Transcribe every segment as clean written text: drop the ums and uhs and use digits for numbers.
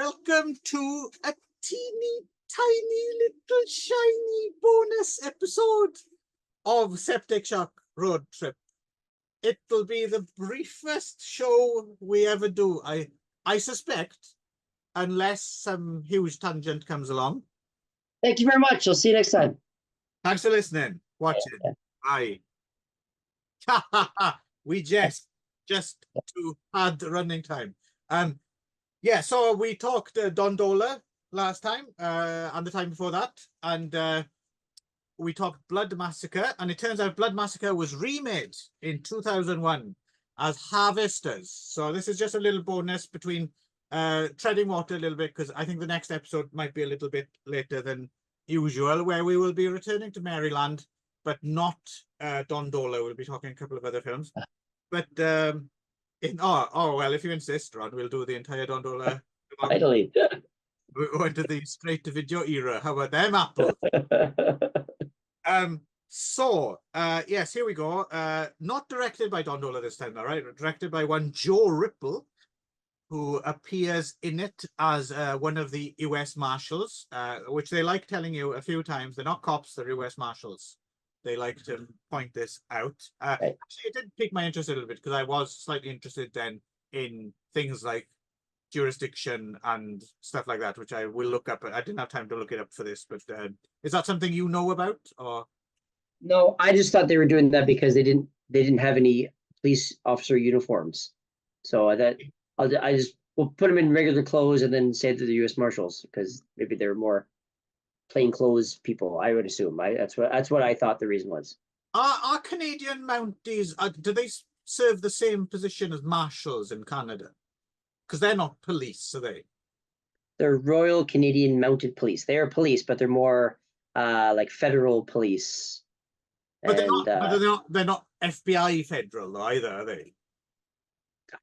Welcome to a teeny tiny little shiny bonus episode of Septic Shock Road Trip. It'll be the briefest show we ever do, I suspect, unless some huge tangent comes along. Thank you very much. I'll see you next time. Thanks for listening, watching. Bye. We just to add running time. Yeah, so we talked Don Dohler last time and the time before that, and we talked Blood Massacre, and it turns out Blood Massacre was remade in 2001 as Harvesters. So this is just a little bonus between treading water a little bit, because I think the next episode might be a little bit later than usual, where we will be returning to Maryland, but not Don Dohler. We'll be talking a couple of other films. But well, if you insist, Ron, we'll do the entire Don Dohler. Finally. We're going to the straight-to-video era. How about them apples? Yes, here we go. Not directed by Don Dohler this time, all right? Directed by one Joe Ripple, who appears in it as one of the US Marshals, which they like telling you a few times. They're not cops, they're US Marshals. They like to point this out. Actually, it did pique my interest a little bit, because I was slightly interested then in things like jurisdiction and stuff like that, which I will look up. I didn't have time to look it up for this, but is that something you know about? Or No, I just thought they were doing that because they didn't have any police officer uniforms. So we'll put them in regular clothes and then say they're the U.S. Marshals, because maybe they're more plain clothes people, I would assume. That's what I thought the reason was. Are Canadian Mounties, do they serve the same position as marshals in Canada? Because they're not police, are they? They're Royal Canadian Mounted Police. They are police, but they're more like federal police. But they're not FBI federal either, are they?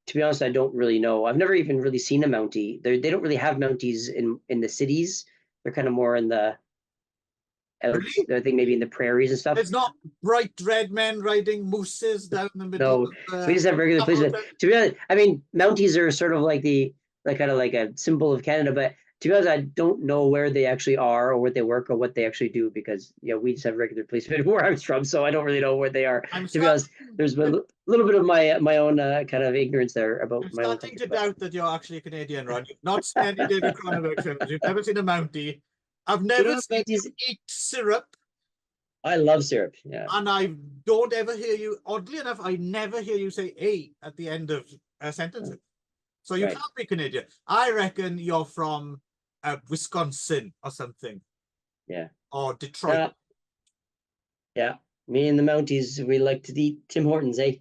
To be honest, I don't really know. I've never even really seen a Mountie. They don't really have Mounties in the cities. They're kind of more in the Really? I think maybe in the prairies and stuff. It's not bright red men riding mooses down the middle. No, we just have regular police. To be honest, I mean, Mounties are sort of like kind of like a symbol of Canada, but to be honest, I don't know where they actually are or what they work or what they actually do, because we just have regular policemen where I'm from, so I don't really know where they are. To be honest, there's a little bit of my own kind of ignorance there about my own. I'm starting to doubt that you're actually a Canadian, Ron. You've not seen any David Cronenberg films. You've never seen a Mountie. I've never seen you eat syrup. I love syrup, yeah. And I don't ever hear you, oddly enough, I never hear you say "a" at the end of sentences. So you can't be Canadian. I reckon you're from Wisconsin or something. Yeah. Or Detroit. Yeah. Me and the Mounties, we like to eat Tim Hortons, eh?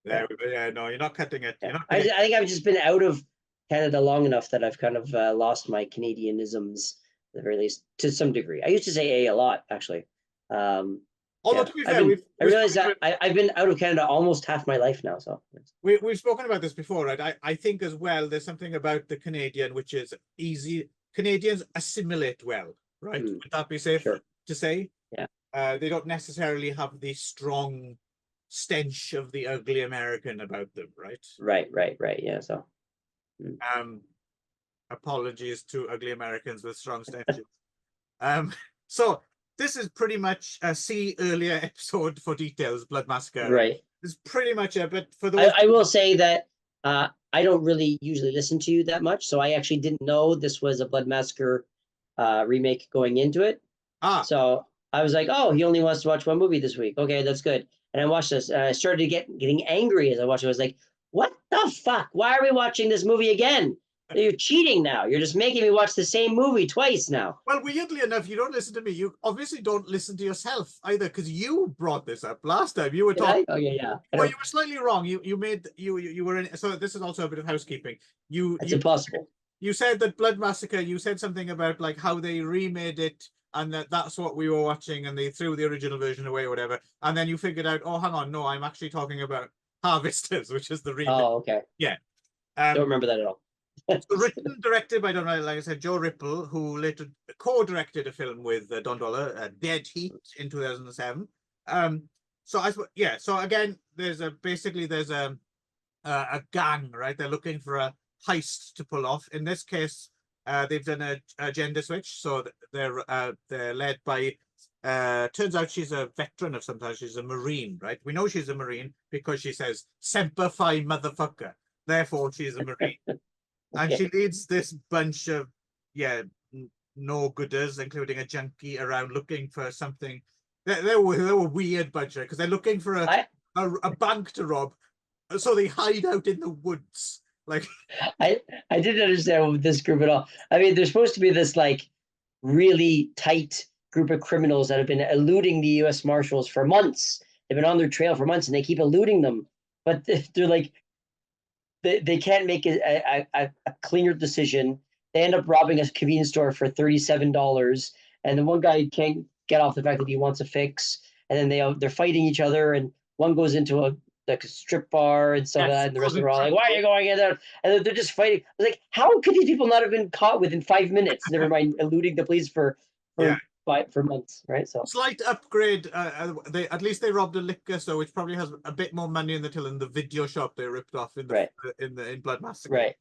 Yeah, no, you're not cutting it. Yeah. I think I've just been out of Canada long enough that I've kind of lost my Canadianisms, at the very least, to some degree. I used to say "a" lot, actually. Although, to be fair, I realize that I've been out of Canada almost half my life now. So we've spoken about this before, right? I think as well, there's something about the Canadian which is easy. Canadians assimilate well, right? Would that be safe to say? Yeah. They don't necessarily have the strong stench of the ugly American about them, right? Right. Yeah. So. Apologies to ugly Americans with strong stenches. So this is pretty much a see earlier episode for details. Blood Massacre. Right. It's pretty much a bit for those. I will say that I don't really usually listen to you that much, so I actually didn't know this was a Blood Massacre remake going into it. So I was like, oh, he only wants to watch one movie this week. Okay, that's good. And I watched this, and I started getting angry as I watched it. I was like, what the fuck? Why are we watching this movie again? You're cheating now. You're just making me watch the same movie twice now. Well, weirdly enough, you don't listen to me. You obviously don't listen to yourself either, because you brought this up last time. You were talking. Oh yeah. Well, you were slightly wrong. You were in. So this is also a bit of housekeeping. It's impossible. You said that Blood Massacre. You said something about like how they remade it, and that's what we were watching, and they threw the original version away or whatever. And then you figured out, oh, hang on, no, I'm actually talking about Harvesters, which is the remake. Oh, okay. Yeah. Don't remember that at all. So written and directed by, like I said, Joe Ripple, who later co-directed a film with Don Dohler, Dead Heat, in 2007. So again, there's a gang, right? They're looking for a heist to pull off. In this case, they've done a gender switch, so they're led by. Turns out she's a veteran of sometimes. She's a Marine, right? We know she's a Marine because she says "Semper Fi, motherfucker." Therefore, she's a Marine, and she leads this bunch of no-gooders, including a junkie, around looking for something. They were weird bunch because they're looking for a bank to rob, so they hide out in the woods. Like I didn't understand this group at all. I mean, there's supposed to be this like really tight group of criminals that have been eluding the U.S. Marshals for months. They've been on their trail for months, and they keep eluding them. But they're like, they can't make a cleaner decision. They end up robbing a convenience store for $37, and then one guy can't get off the fact that he wants a fix, and then they're fighting each other, and one goes into a strip bar and stuff like that, and the rest of them are all like, "Why are you going in there?" And they're just fighting. I was like, how could these people not have been caught within 5 minutes? Never mind eluding the police for months, right? So slight upgrade. They at least they robbed a liquor store, which probably has a bit more money in the till in the video shop they ripped off in the in Blood Massacre. Right.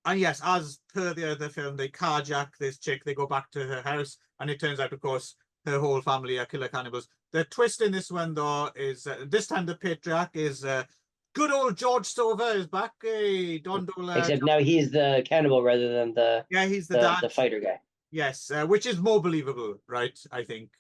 And yes, as per the other film, they carjack this chick. They go back to her house, and it turns out, of course, her whole family are killer cannibals. The twist in this one, though, is this time the patriarch is good old George Stover is back. Hey, Don Dohler. Except now he's the cannibal rather than he's the dad. The fighter guy. Yes, which is more believable, right? I think.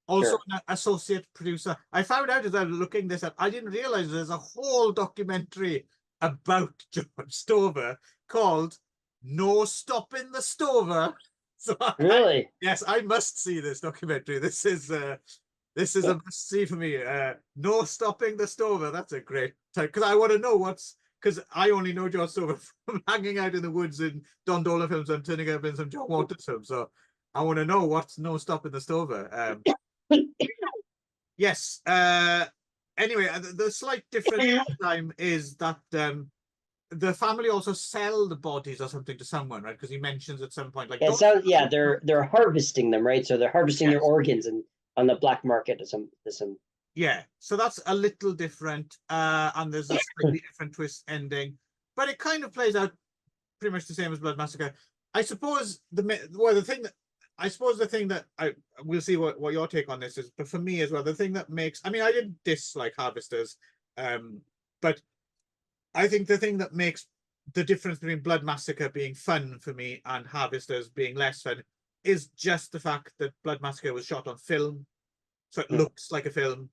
Also, an associate producer. I found out as I was looking this up, I didn't realize there's a whole documentary about George Stover called "No Stopping the Stover." So really, yes, I must see this documentary. This is a must see for me. "No Stopping the Stover." That's a great time because I want to know because I only know George Stover from hanging out in the woods in Don Dohler films and turning up in some John Waters films. So I want to know what's "No Stopping the Stover." Yes. Anyway, the slight difference this time is that the family also sell the bodies or something to someone, right? Because he mentions at some point, like, they're harvesting them, right? So they're harvesting their organs and on the black market to some. Yeah, so that's a little different, and there's a slightly different twist ending, but it kind of plays out pretty much the same as Blood Massacre. I suppose the thing that we'll see what your take on this is, but for me as well, the thing that makes, I mean, I didn't dislike Harvesters, but I think the thing that makes the difference between Blood Massacre being fun for me and Harvesters being less fun is just the fact that Blood Massacre was shot on film, so it looks like a film,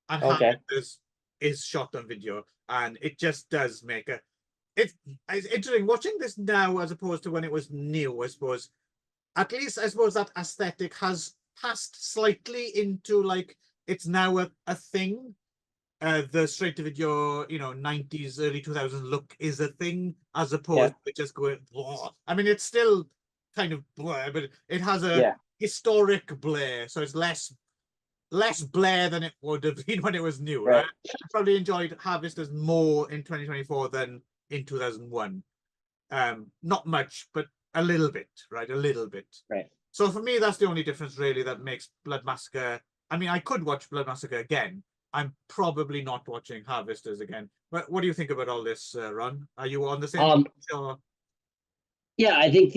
and Harvesters is shot on video, and it just does make it's interesting watching this now as opposed to when it was new. I suppose at least that aesthetic has passed slightly into like it's now a thing. The straight to video, 90s, early 2000s look is a thing as opposed to just going blah. I mean, it's still kind of blur, but it has a historic blur, so it's less blur than it would have been when it was new, right? I probably enjoyed Harvesters more in 2024 than in 2001. Not much, but a little bit, right? A little bit. Right. So for me, that's the only difference really that makes Blood Massacre. I mean, I could watch Blood Massacre again. I'm probably not watching Harvesters again. But what do you think about all this, Ron? Are you on the same page or? Yeah, I think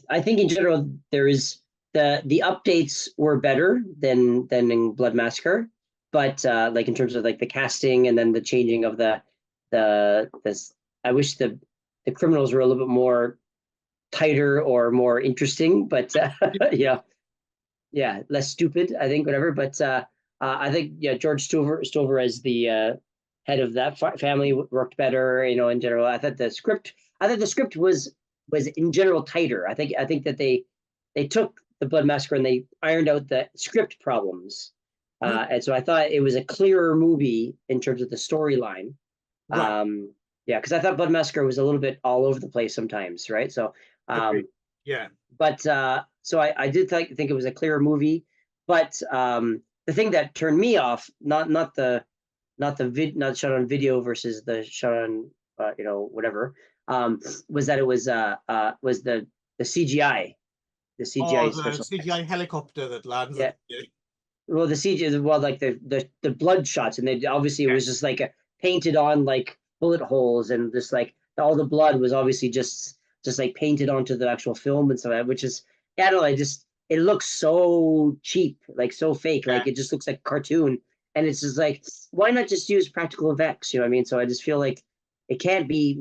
I think in general there is the updates were better than in Blood Massacre, but like in terms of like the casting and then the changing of this, I wish the criminals were a little bit more tighter or more interesting, but less stupid, I think, whatever. But I think George Stover as the head of that family worked better, in general. I thought the script was in general tighter. I think that they took the Blood Massacre and they ironed out the script problems. And so I thought it was a clearer movie in terms of the storyline. Right. Because I thought Blood Massacre was a little bit all over the place sometimes, right? So but so I did think it was a clearer movie, but the thing that turned me off, not shot on video versus the shot on whatever, was that it was the CGI. The CGI helicopter that lands. Yeah. Well, the CGI, like the blood shots, and they obviously it was just like painted on like bullet holes, and just like all the blood was obviously just like painted onto the actual film and stuff, which is, I don't know, it looks so cheap, like so fake, like it just looks like a cartoon. And it's just like, why not just use practical effects? You know what I mean? So I just feel like it can't be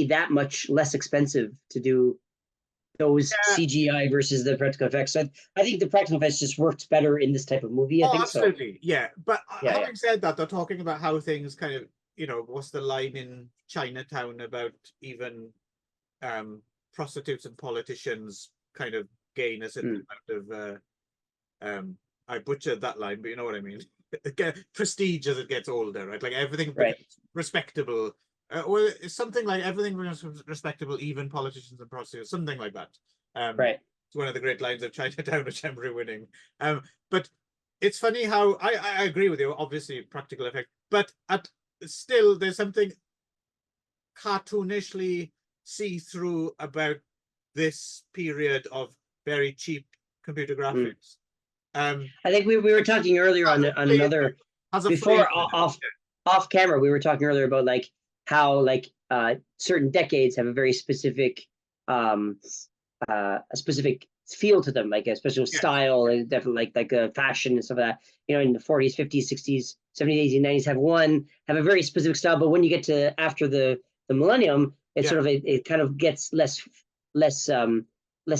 that much less expensive to do those CGI versus the practical effects. So I think the practical effects just works better in this type of movie. I think absolutely. So. Yeah. But having said that, they're talking about how things kind of, you know, what's the line in Chinatown about even prostitutes and politicians kind of gain a certain amount of I butchered that line, but you know what I mean. Prestige as it gets older, right? Like everything becomes respectable. Or something like everything becomes respectable, even politicians and prostitutes, something like that. It's one of the great lines of Chinatown, which I'm ruining. But it's funny how I agree with you, obviously practical effect, but still there's something cartoonishly see-through about this period of very cheap computer graphics. I think we were talking earlier on another, before off camera, we were talking earlier about like how like certain decades have a very specific a specific feel to them, like a special style, and definitely like fashion and stuff like that. You know, in the 40s, 50s, 60s, 70s, 80s, 90s have a very specific style. But when you get to after the millennium, it's sort of it kind of gets less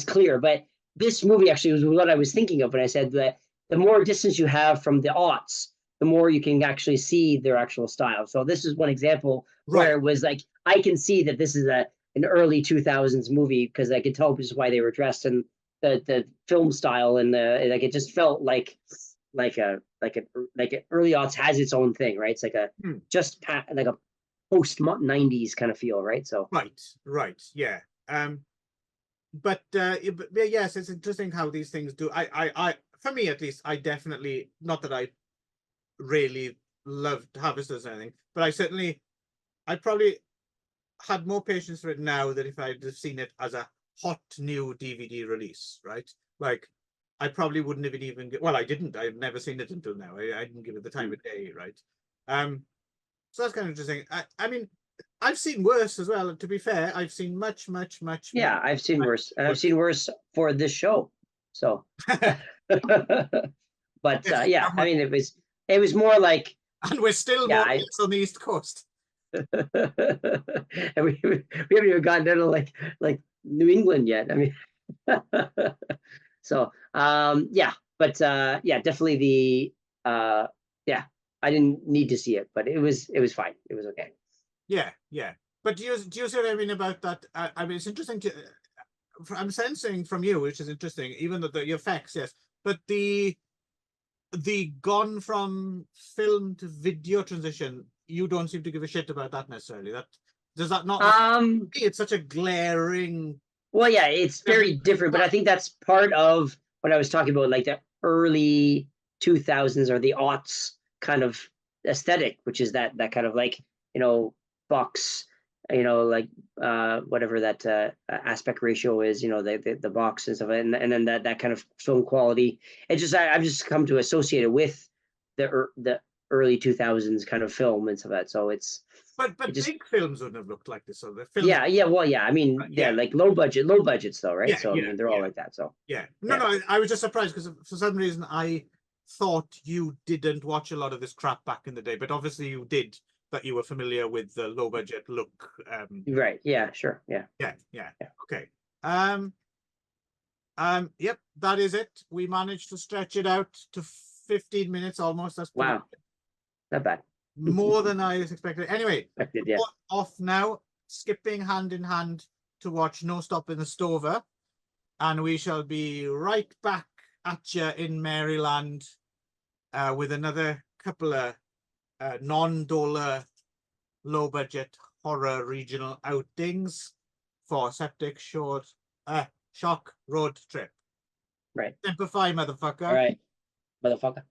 clear. But this movie actually was what I was thinking of when I said that the more distance you have from the aughts, the more you can actually see their actual style. So this is one example where it was like, I can see that this is an early 2000s movie, because I could tell just why they were dressed, and the film style, and like it just felt like early aughts has its own thing, right? It's like like a post 90s kind of feel, right? So right, yeah. But yes, it's interesting how these things do. I for me at least, I definitely, not that I really loved Harvesters or anything, but I probably had more patience for it now than if I'd have seen it as a hot new DVD release, right? Like I probably wouldn't have even well, I've never seen it until now. I didn't give it the time of day, right? So that's kind of interesting. I mean, I've seen worse as well. To be fair, I've seen much. Yeah, I've seen worse, and I've seen worse for this show. So, but yeah, I mean, it was more like, and we're still more on the East Coast, and we haven't even gotten down to like New England yet. I mean, so yeah, but yeah, definitely yeah, I didn't need to see it, but it was fine. It was okay. Yeah. But do you see what I mean about that? I mean, it's interesting to. I'm sensing from you, which is interesting, even though the effects, yes, but the gone from film to video transition, you don't seem to give a shit about that necessarily. Does that not? It's such a glaring. Well, yeah, it's very different, but I think that's part of what I was talking about, like the early 2000s or the aughts kind of aesthetic, which is that kind of like, you know, box, you know, like whatever that aspect ratio is, you know, the box and stuff, and then that kind of film quality. It just I've just come to associate it with the early 2000s kind of film and stuff like that. So it's but big films wouldn't have looked like this. So the film, well, yeah, I mean, like low budgets though, right? So I mean, they're all like that. So no, I was just surprised because for some reason I thought you didn't watch a lot of this crap back in the day, but obviously you did. That you were familiar with the low budget look. Right. Yeah. Sure. Yeah. Okay. Yep. That is it. We managed to stretch it out to 15 minutes almost. That's wow. Not bad. More than I expected. Anyway, yeah. Off now. Skipping hand in hand to watch No Stop in the Stover, and we shall be right back at you in Maryland with another couple of non-Dohler low-budget horror regional outings for SEPTIC Shock Road Trip. Right. Simplify, motherfucker. All right, motherfucker.